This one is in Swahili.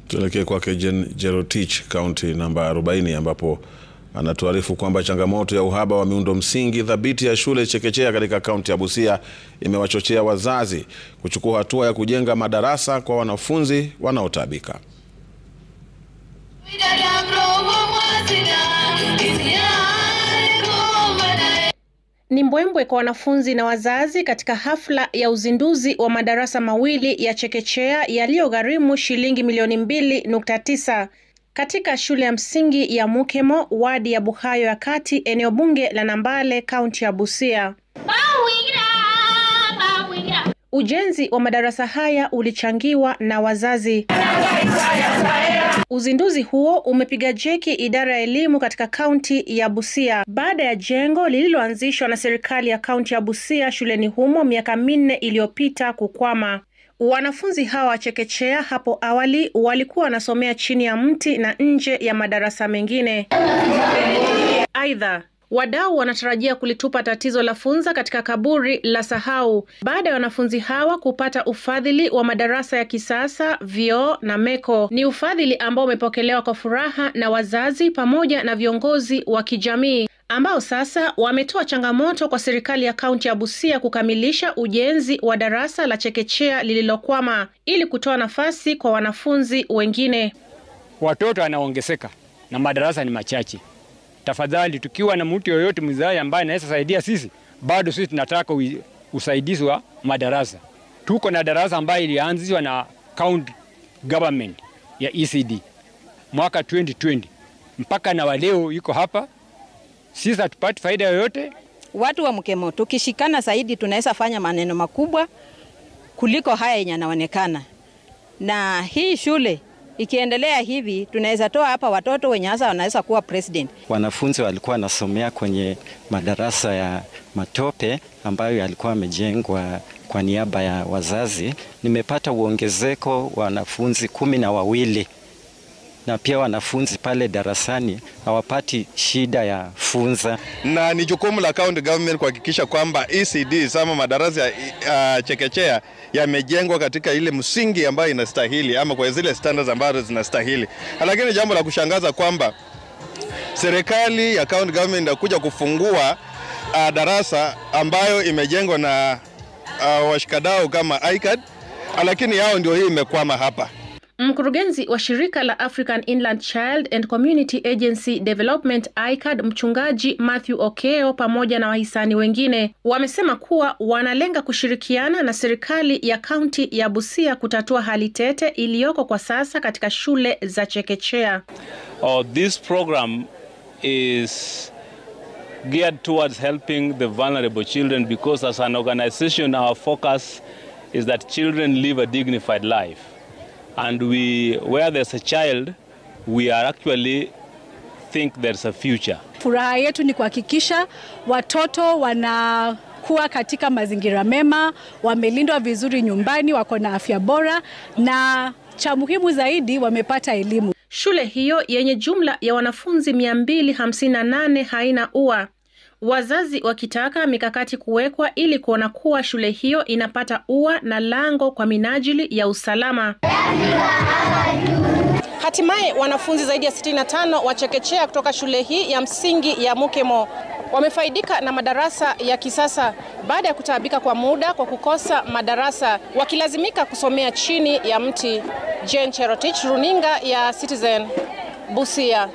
Tuelekee kwake Jerotich, kaunti namba 40, ambapo anatuarifu kwamba changamoto ya uhaba wa miundo msingi thabiti ya shule chekechea katika kaunti ya Busia imewachochea wazazi kuchukua hatua ya kujenga madarasa kwa wanafunzi wanaotaabika. Ni mbwembwe kwa wanafunzi na wazazi katika hafla ya uzinduzi wa madarasa mawili ya chekechea yaliyogharimu shilingi milioni 2.9 katika shule ya msingi ya Mukemo, wadi ya Buhayo ya Kati, eneo bunge la Nambale, kaunti ya Busia. Ujenzi wa madarasa haya ulichangiwa na wazazi. Uzinduzi huo umepiga jeki idara ya elimu katika kaunti ya Busia baada ya jengo lililoanzishwa na serikali ya kaunti ya Busia shuleni humo miaka 4 iliyopita kukwama. Wanafunzi hawa chekechea hapo awali walikuwa wanasomea chini ya mti na nje ya madarasa mengine. Aidha, wadau wanatarajia kulitupa tatizo la funza katika kaburi la sahau baada ya wanafunzi hawa kupata ufadhili wa madarasa ya kisasa, vyoo na meko. Ni ufadhili ambao umepokelewa kwa furaha na wazazi pamoja na viongozi wa kijamii, ambao sasa wametoa changamoto kwa serikali ya kaunti ya Busia kukamilisha ujenzi wa darasa la chekechea lililokwama ili kutoa nafasi kwa wanafunzi wengine. Watoto wanaongezeka na madarasa ni machache. Tafadhali, tukiwa na mtu yoyote mzazi ambaye anaweza saidia sisi, bado sisi tunataka usaidizi wa madarasa. Tuko na darasa ambayo ilianzishwa na county government ya ECD mwaka 2020 mpaka na waleo yuko hapa. Sisi hatupati faida yoyote. Watu wa Mukemo tukishikana zaidi tunaweza fanya maneno makubwa kuliko haya yenye yanaonekana. Na hii shule ikiendelea hivi tunaweza toa hapa watoto wenye hasa wanaweza kuwa president. Wanafunzi walikuwa wanasomea kwenye madarasa ya matope ambayo yalikuwa yamejengwa kwa niaba ya wazazi. Nimepata uongezeko wa wanafunzi 12. Na pia wanafunzi pale darasani hawapati shida ya funza. Na ni jukumu la county government kuhakikisha kwamba ECD sama madarasa ya chekechea yamejengwa katika ile msingi ambayo inastahili ama kwa zile standards ambazo zinastahili. Lakini jambo la kushangaza kwamba serikali ya county government inakuja kufungua darasa ambayo imejengwa na washikadau kama ICAD, lakini yao ndio hii imekwama hapa. Mkurugenzi wa shirika la African Inland Child and Community Agency Development ICAD, mchungaji Matthew Okeo, pamoja na wahisani wengine wamesema kuwa wanalenga kushirikiana na serikali ya kaunti ya Busia kutatua hali tete iliyoko kwa sasa katika shule za chekechea. This program is geared towards helping the vulnerable children because as an organization our focus is that children live a dignified life. And where there's a child, we are actually think there's a future. Furaha yetu ni kuhakikisha watoto wanakuwa katika mazingira mema, wamelindwa vizuri nyumbani, wako na afya bora, na cha muhimu zaidi wamepata elimu. Shule hiyo yenye jumla ya wanafunzi 258 haina ua. Wazazi wakitaka mikakati kuwekwa ili kuona kuwa shule hiyo inapata ua na lango kwa minajili ya usalama. Hatimaye wanafunzi zaidi ya 65 wa chekechea kutoka shule hii ya msingi ya Mukemo wamefaidika na madarasa ya kisasa baada ya kutaabika kwa muda kwa kukosa madarasa, wakilazimika kusomea chini ya mti. Jerotich, runinga ya Citizen, Busia.